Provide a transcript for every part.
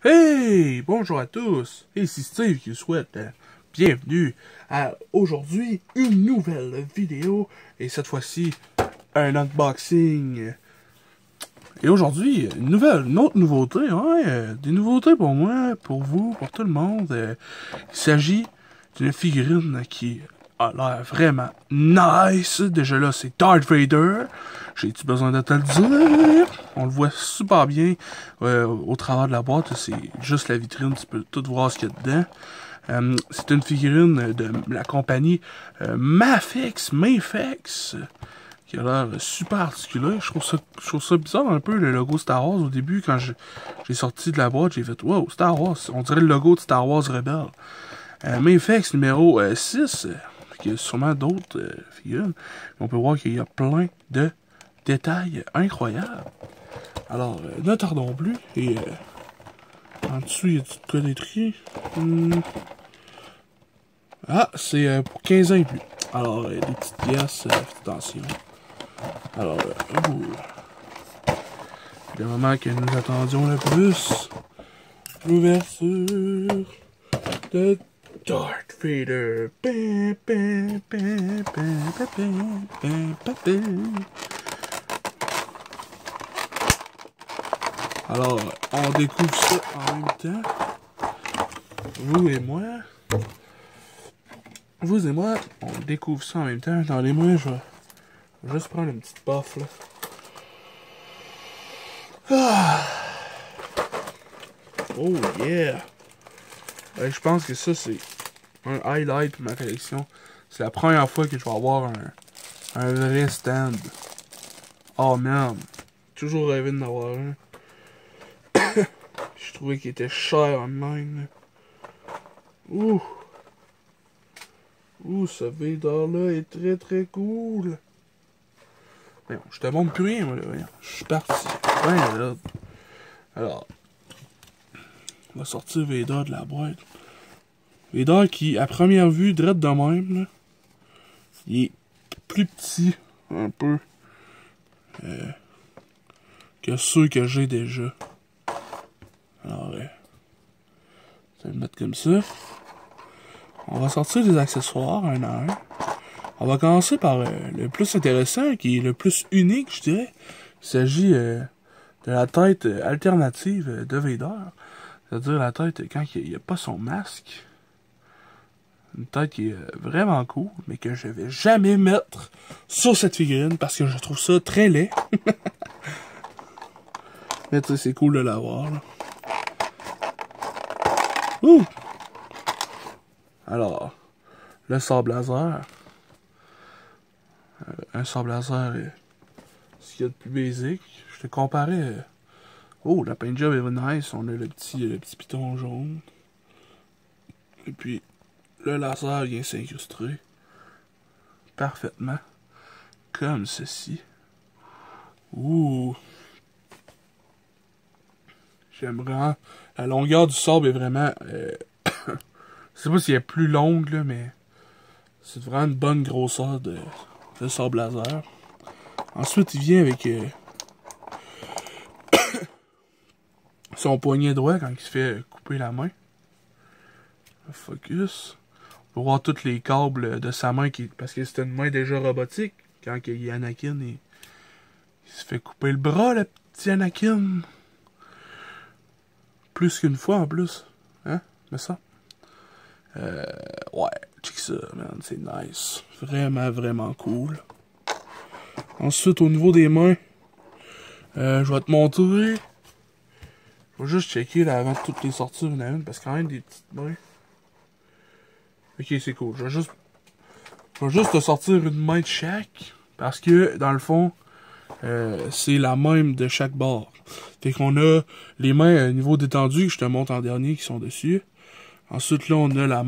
Hey! Bonjour à tous! Ici Steve qui vous souhaite bienvenue à aujourd'hui une nouvelle vidéo et cette fois-ci un unboxing. Et aujourd'hui, une autre nouveauté, des nouveautés pour moi, pour vous, pour tout le monde. Il s'agit d'une figurine qui a l'air vraiment nice. Déjà là, c'est Darth Vader. J'ai-tu besoin de te le dire? On le voit super bien au travers de la boîte. C'est juste la vitrine, tu peux tout voir ce qu'il y a dedans. C'est une figurine de la compagnie Mafex, qui a l'air super articulé. Je trouve ça bizarre un peu le logo Star Wars au début. Quand j'ai sorti de la boîte, j'ai fait wow, Star Wars, on dirait le logo de Star Wars Rebelle. Mafex numéro 6, il y a sûrement d'autres figurines. On peut voir qu'il y a plein de détails incroyables. Alors, ne tardons plus. Et en dessous, il y a du code écrit. Ah, c'est pour 15 ans et plus. Alors, des petites pièces, attention. Alors, le moment que nous attendions le plus, l'ouverture de Darth Vader. Alors, on découvre ça en même temps. Vous et moi, on découvre ça en même temps. Attendez-moi, je vais juste prendre une petite puff, là. Ah. Oh yeah! Ouais, je pense que ça, c'est un highlight de ma collection. C'est la première fois que je vais avoir un vrai stand. Oh man! Toujours rêvé d'en avoir un. Je trouvais qu'il était cher en même. Ouh! Ouh, ce Vader-là est très très cool. Voyons, je te montre plus rien, moi, là. Voyons, je suis parti. Ouais, là. Alors, on va sortir Vader de la boîte. Vader qui, à première vue, drette de même, là, il est plus petit, un peu, que ceux que j'ai déjà. Alors, je vais le mettre comme ça. On va sortir des accessoires un à un. On va commencer par le plus intéressant, qui est le plus unique, je dirais. Il s'agit de la tête alternative de Vader. C'est-à-dire la tête quand il n'y a pas son masque. Une tête qui est vraiment cool, mais que je vais jamais mettre sur cette figurine parce que je trouve ça très laid. Mais tu sais, c'est cool de l'avoir, là. Ouh! Alors, le sable laser. Un sable laser, ce qu'il y a de plus basique. Je te comparais. Oh, la paint job est nice. On a le petit piton jaune. Et puis, le laser vient s'incruster parfaitement. Comme ceci. Ouh! J'aime vraiment. La longueur du sable est vraiment. Je sais pas si elle est plus longue, là, mais c'est vraiment une bonne grosseur de sable laser. Ensuite, il vient avec son poignet droit quand il se fait couper la main. Focus. On peut voir tous les câbles de sa main parce que c'est une main déjà robotique. Quand il y a Anakin, il se fait couper le bras, le petit Anakin. Plus qu'une fois en plus. Hein? Mais ça. Ouais, check ça, man. C'est nice. Vraiment, vraiment cool. Ensuite, au niveau des mains, je vais te montrer. Je vais juste checker là, avant de toutes les sortir une à une, parce qu'il y a quand même des petites mains. Ok, c'est cool. Je vais juste te sortir une main de chaque, parce que, dans le fond, c'est la même de chaque bord. Fait qu'on a les mains à niveau détendu, que je te montre en dernier, qui sont dessus. Ensuite, là, on a la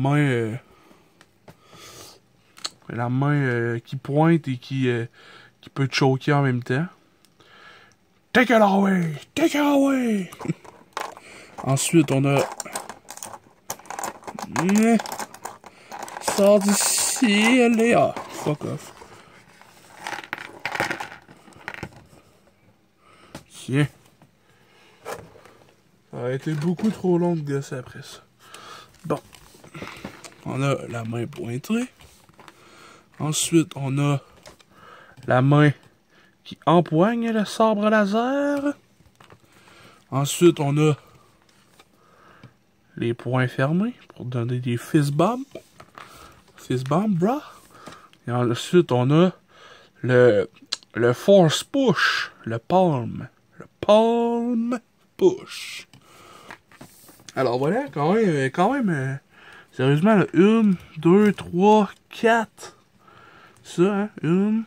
main qui pointe et qui peut te choquer en même temps. Take it away! Take it away! Ensuite, on a... Sors d'ici, elle est... Ah, fuck off. Tiens. aurait été beaucoup trop long de gosser après ça. Bon. On a la main pointée. Ensuite, on a la main qui empoigne le sabre laser. Ensuite, on a les poings fermés pour donner des fist bumps. Fist bump, bro. Et ensuite, on a le force push. Le palm. Le palm push. Alors voilà, quand même, sérieusement, là, 1, 2, 3, 4. Ça, hein, 1,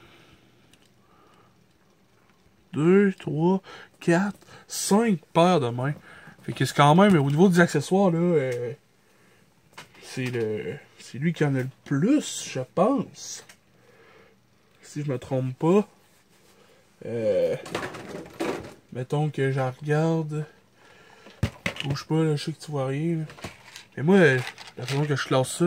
2, 3, 4, 5 paires de mains. Fait que c'est quand même, au niveau des accessoires, là, c'est lui qui en a le plus, je pense. Si je me trompe pas. Mettons que j'en regarde. Bouge pas, là, je sais que tu vois rien. Là. Mais moi, la façon que je classe ça,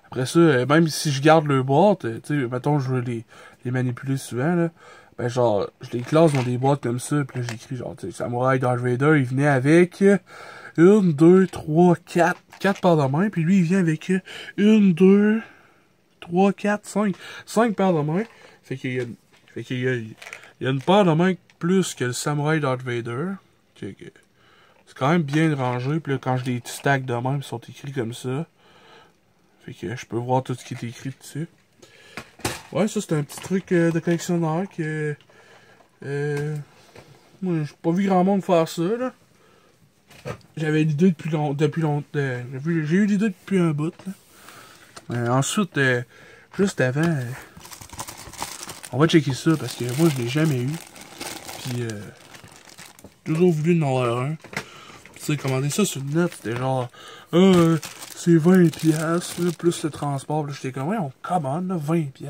après ça, même si je garde le boîte, tu sais, mettons je veux les manipuler souvent, là, ben genre, je les classe dans des boîtes comme ça, pis là j'écris genre, tu sais, Samurai Darth Vader, il venait avec 1, 2, 3, 4 paires de main, puis lui il vient avec 1, 2, 3, 4, 5 paires de main. Fait qu'il y a une paire de main plus que le Samurai Darth Vader. C'est quand même bien rangé, puis là quand je les stack de même, ils sont écrits comme ça. Fait que je peux voir tout ce qui est écrit dessus. Ouais, ça c'est un petit truc de collectionneur que... moi, j'ai pas vu grand monde faire ça, là. J'avais l'idée depuis longtemps. J'ai eu l'idée depuis un bout, là. Ensuite, juste avant... on va checker ça, parce que moi, je l'ai jamais eu. Puis, toujours voulu en avoir un. Tu sais, commander ça sur le net, c'était genre... c'est 20$, plus le transport. Là, j'étais comme, ouais, on commande, là, 20$. Tu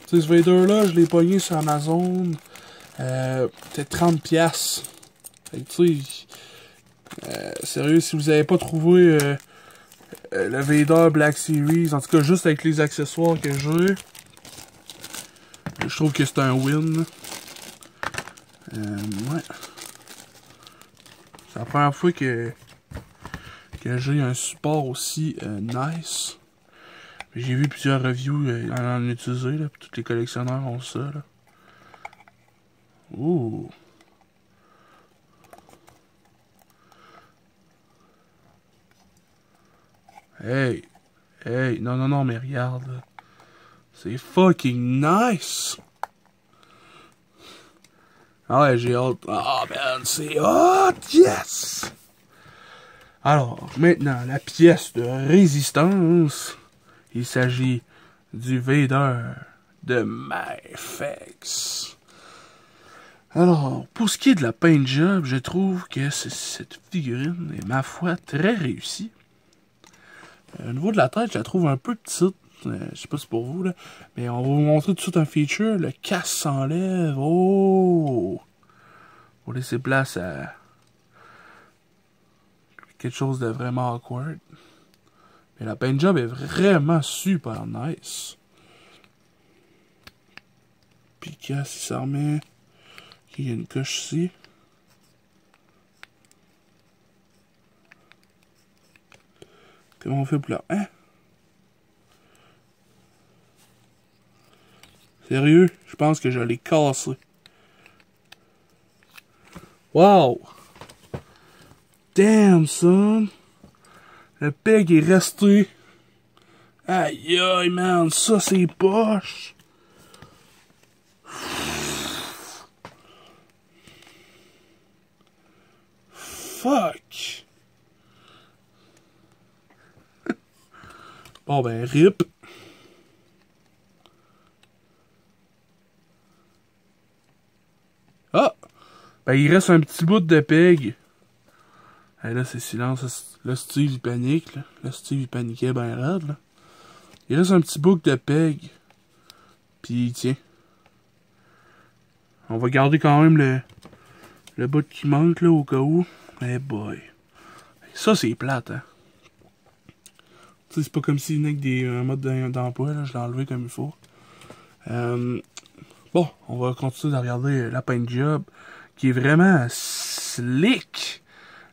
sais, ce Vader-là, je l'ai pogné sur Amazon. Peut-être 30$. Fait que, tu sais, sérieux, si vous avez pas trouvé le Vader Black Series, en tout cas, juste avec les accessoires que j'ai, je trouve que c'est un win. Ouais. C'est la première fois que j'ai un support aussi nice. J'ai vu plusieurs reviews en utiliser, là, puis tous les collectionneurs ont ça, là. Ouh! Hey! Hey! Non, mais regarde, là. C'est fucking nice! Ah ouais, j'ai hâte. Ah, man, c'est hot! Yes! Alors, maintenant, la pièce de résistance. Il s'agit du Vader de MyFX. Alors, pour ce qui est de la paint job, je trouve que cette figurine est, ma foi, très réussie. Au niveau de la tête, je la trouve un peu petite. Je sais pas si c'est pour vous, là. Mais on va vous montrer tout de suite un feature. Le casque s'enlève. Oh! Pour laisser place à quelque chose de vraiment awkward. Mais la paint job est vraiment super nice. Puis quand il s'en remet, il y a une coche ici. Comment on fait pour là? Hein? Sérieux? Je pense que je l'ai cassé. Wow! Damn, son! Le peg est resté. Aïe aïe, man, ça c'est poche. Fuck. Bon ben, rip. Ah! Ben, il reste un petit bout de peg. Hey, là, c'est silence. Là, Steve, il panique. Là, Steve, il paniquait ben raide, là. Il reste un petit bout de peg. Puis, tiens. On va garder quand même le bout qui manque, là, au cas où. Eh boy. Ça, c'est plate, hein. Tu sais, c'est pas comme s'il venait avec un mode d'emploi, là. Je l'ai enlevé comme il faut. Bon, on va continuer de regarder la paint job, qui est vraiment slick.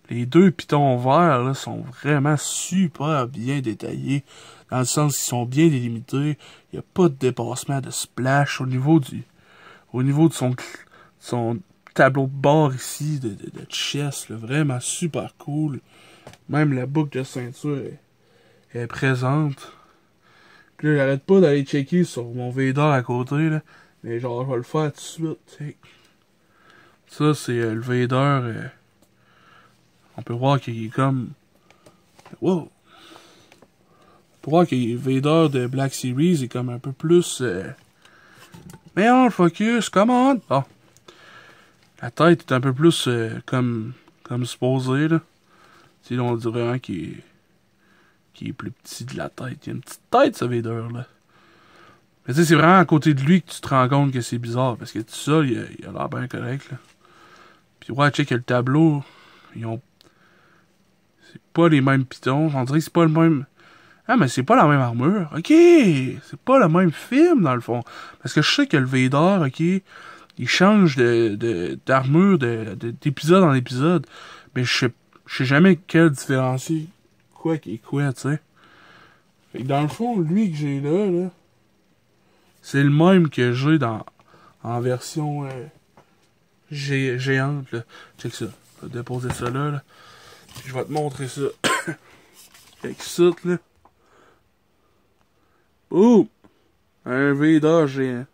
Les deux pitons verts là, sont vraiment super bien détaillés. Dans le sens qu'ils sont bien délimités. Il n'y a pas de dépassement de splash au niveau de son tableau de bord ici, de chest. Là, vraiment super cool. Même la boucle de ceinture est présente. Puis là, j'arrête pas d'aller checker sur mon Vader à côté. Là. Mais genre, je vais le faire tout de suite. T'sais. Ça, c'est le Vader. On peut voir qu'il est comme... Wow! On peut voir que le Vader de Black Series est comme un peu plus... Mais on focus, commande! Bon. La tête est un peu plus comme supposé, là. Tu sais, on dirait vraiment qu'il est plus petit de la tête. Il y a une petite tête, ce Vader, là. Mais tu sais, c'est vraiment à côté de lui que tu te rends compte que c'est bizarre. Parce que tout ça, il a l'air bien correct, là. Puis ouais, check le tableau. C'est pas les mêmes pitons. On dirait que c'est pas le même... Ah, mais c'est pas la même armure. Ok, c'est pas le même film, dans le fond. Parce que je sais que le Vader, ok, il change d'armure d'épisode en épisode. Mais je sais jamais quel différencier quoi qui est quoi, tu sais. Fait que dans le fond, lui que j'ai là, c'est le même que j'ai en version géante, là. Check ça. Je vais déposer ça là. Puis je vais te montrer ça. Fait que ça, là. Ouh! Un Vader géant.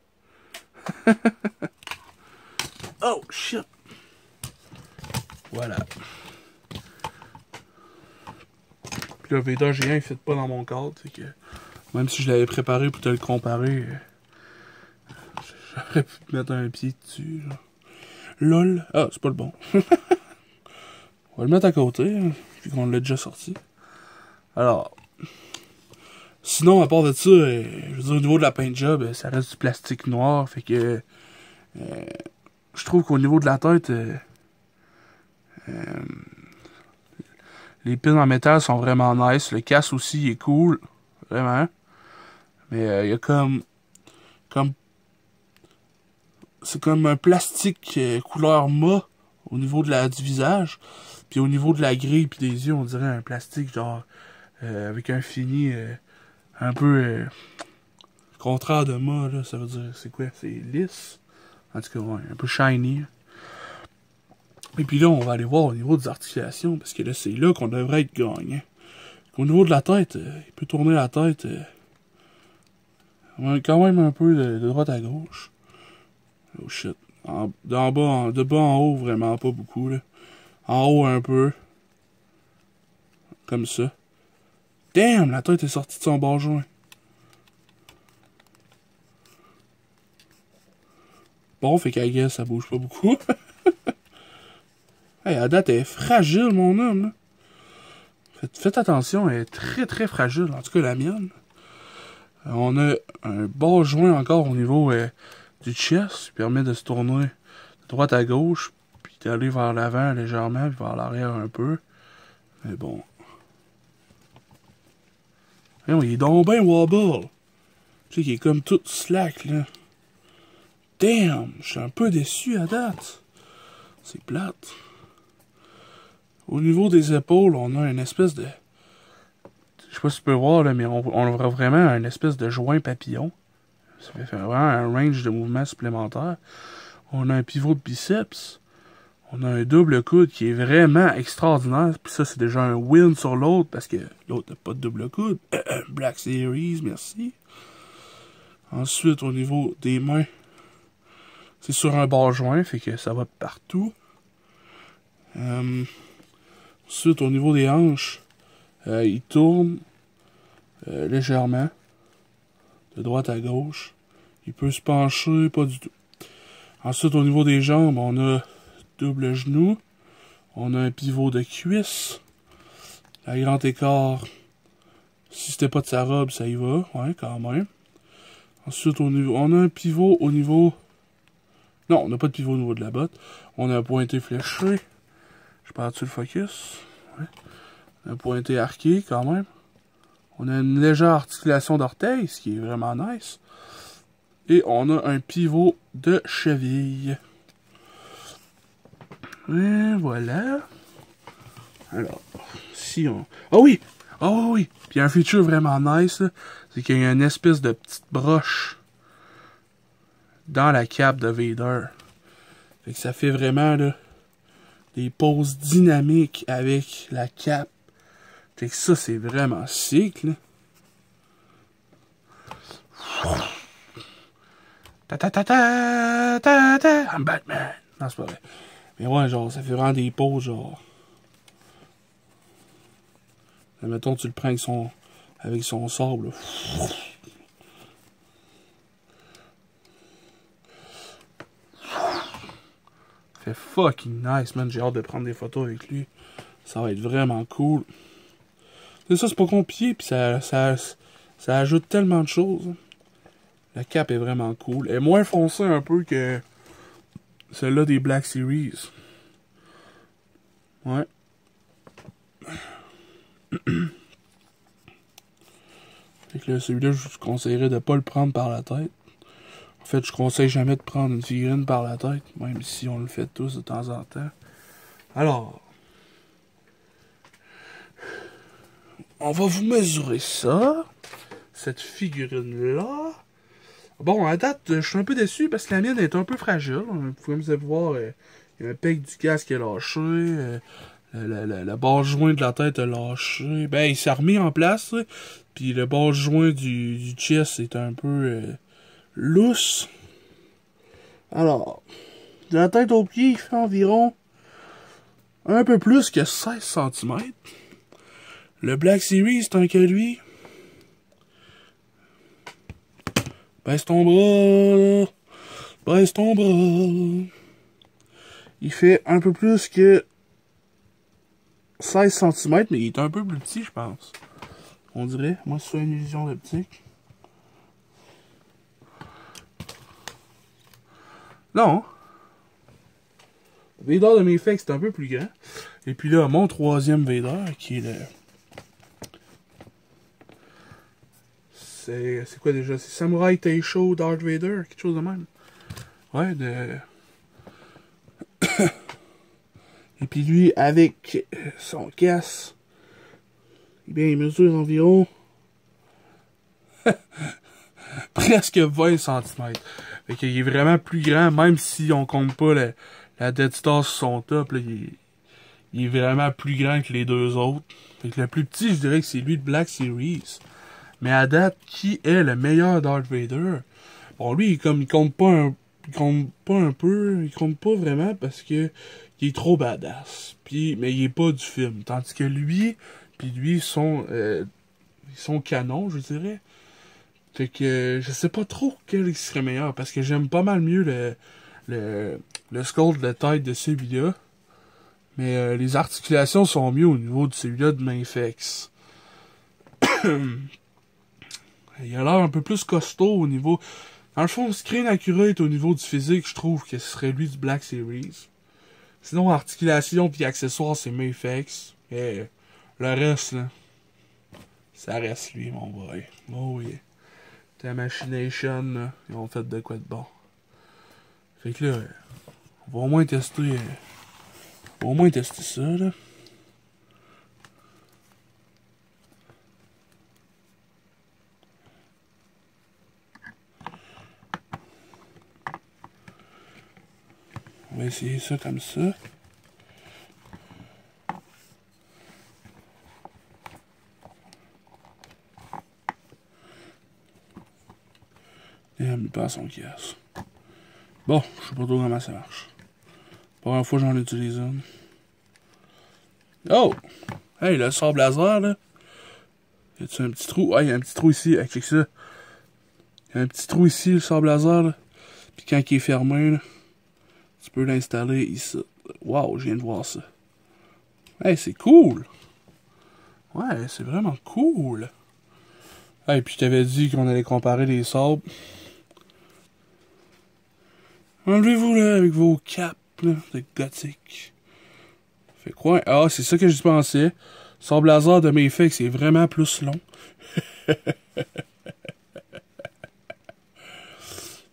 Oh, shit! Voilà. Puis le Vader géant, il fit pas dans mon cadre. Fait que même si je l'avais préparé pour te le comparer, j'aurais pu te mettre un pied dessus. Genre. LOL. Ah, c'est pas le bon. On va le mettre à côté, hein, puis qu'on l'a déjà sorti. Alors... Sinon, à part de ça, je veux dire, au niveau de la paint job, ça reste du plastique noir, fait que je trouve qu'au niveau de la tête, les pins en métal sont vraiment nice. Le casse aussi est cool, vraiment. Mais il y a comme c'est comme un plastique couleur mat au niveau du visage, puis au niveau de la grille puis des yeux, on dirait un plastique genre avec un fini un peu contraire de mat, là, ça veut dire, c'est quoi? C'est lisse. En tout cas, ouais, un peu shiny. Et puis là, on va aller voir au niveau des articulations, parce que là, c'est là qu'on devrait être gagnant. Au niveau de la tête, il peut tourner la tête quand même un peu de droite à gauche. Oh shit. De bas en haut, vraiment pas beaucoup, là. En haut, un peu. Comme ça. Damn, la tête est sortie de son bord joint. Bon, fait qu'à guess, ça bouge pas beaucoup. Hey, la date est fragile, mon homme. Là. Faites attention, elle est très très fragile. En tout cas, la mienne. On a un bord joint encore au niveau du chest, qui permet de se tourner de droite à gauche, puis d'aller vers l'avant légèrement, puis vers l'arrière un peu. Mais bon. Il est donc ben wobble. Tu sais qu'il est comme tout slack, là. Damn, je suis un peu déçu à date. C'est plate. Au niveau des épaules, on a une espèce de... Je sais pas si tu peux voir, là, mais on a vraiment une espèce de joint papillon. Ça fait vraiment un range de mouvement supplémentaire. On a un pivot de biceps. On a un double coude qui est vraiment extraordinaire. Puis ça, c'est déjà un win sur l'autre parce que l'autre n'a pas de double coude. Black Series, merci. Ensuite, au niveau des mains, c'est sur un bord joint, fait que ça va partout. Ensuite, au niveau des hanches, il tourne légèrement de droite à gauche. Il peut se pencher, pas du tout. Ensuite, au niveau des jambes, on a double genou. On a un pivot de cuisse. La grand écart, si c'était pas de sa robe, ça y va. Ouais, quand même. Ensuite, on a un pivot au niveau... Non, on n'a pas de pivot au niveau de la botte. On a un pointé fléché. Je perds-tu le focus? Ouais. Un pointé arqué, quand même. On a une légère articulation d'orteil, ce qui est vraiment nice. Et on a un pivot de cheville. Et voilà. Alors, si on... Oh oui! Oh oui! Puis un feature vraiment nice, c'est qu'il y a une espèce de petite broche dans la cape de Vader. Fait que ça fait vraiment, là, des poses dynamiques avec la cape. Fait que ça, c'est vraiment sick, là. Ta ta ta ta ta ta, I'm Batman. Non, c'est pas vrai. Mais ouais, genre, ça fait vraiment des poses, genre. Là, mettons, tu le prends avec son sable, là. Fait fucking nice, man. J'ai hâte de prendre des photos avec lui. Ça va être vraiment cool. C'est ça, c'est pas compliqué, puis ça ajoute tellement de choses. La cape est vraiment cool. Elle est moins foncée un peu que celle-là des Black Series. Ouais. Fait que là, celui-là, je vous conseillerais de pas le prendre par la tête. En fait, je conseille jamais de prendre une figurine par la tête, même si on le fait tous de temps en temps. Alors, on va vous mesurer ça, cette figurine-là. Bon, à date, je suis un peu déçu parce que la mienne est un peu fragile. Vous pouvez me voir, il y a un pec du casque qui est lâché, la barre joint de la tête est lâché. Ben, il s'est remis en place, puis le barre joint du chest est un peu lousse. Alors, de la tête aux pieds, il fait environ un peu plus que 16 cm. Le Black Series, tant que lui... Baisse ton bras, baisse ton bras. Il fait un peu plus que 16 cm, mais il est un peu plus petit, je pense. On dirait. Moi, c'est une illusion d'optique. Non. Le Vader de Mayfix, c'est un peu plus grand. Et puis là, mon troisième Vader, qui est le... C'est quoi déjà? C'est Samurai Taisho Darth Vader, quelque chose de même. Ouais, de... Et puis lui, avec son casque, eh bien, il mesure environ presque 20 cm. Fait qu'il est vraiment plus grand, même si on compte pas la Death Star sur son top, là, il est vraiment plus grand que les deux autres. Fait que le plus petit, je dirais que c'est lui de Black Series. Mais à date, qui est le meilleur Darth Vader? Bon, lui, il compte pas il compte pas vraiment parce que il est trop badass. Puis, mais il est pas du film. Tandis que lui, puis lui, ils sont canons, je dirais. Fait que je sais pas trop quel serait meilleur parce que j'aime pas mal mieux le sculpt de tête de celui-là. Mais les articulations sont mieux au niveau de celui-là de Mayfix. Il a l'air un peu plus costaud au niveau... Dans le fond, Screen Accurate au niveau du physique, je trouve que ce serait lui du Black Series. Sinon, articulation puis accessoires, c'est Mayfix. Et le reste, là, ça reste lui, mon boy. Oh oui. Ta Machination, là, ils ont fait de quoi de bon. Fait que là, on va au moins tester... ça, là. On va essayer ça comme ça. Et elle me passe son casque. Bon, je sais pas trop comment ça marche. Première fois j'en utilise une. Oh! Hey, le sable laser, là. Y a-tu un petit trou? Ah, il y a un petit trou ici. Hey, check ça. Il y a un petit trou ici, le sable laser, là. Puis quand il est fermé, là, tu peux l'installer ici. Wow, je viens de voir ça. Hey, c'est cool! Ouais, c'est vraiment cool! Hey, puis je t'avais dit qu'on allait comparer les sabres. Enlevez-vous, là, avec vos capes, là, de gothique. Fait quoi? Ah, c'est ça que je pensais. Sable laser de Mayfix, c'est vraiment plus long.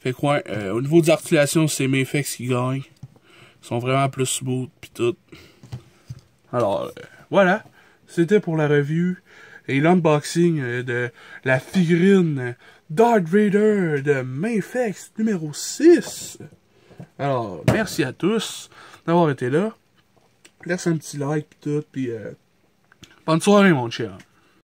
Fait quoi? Au niveau des articulations, c'est Mayfix qui gagne. Ils sont vraiment plus smooth, pis tout. Alors, voilà, c'était pour la review et l'unboxing de la figurine Darth Vader de Mafex numéro 6. Alors, merci à tous d'avoir été là. Laisse un petit like pis tout, pis bonne soirée mon chien.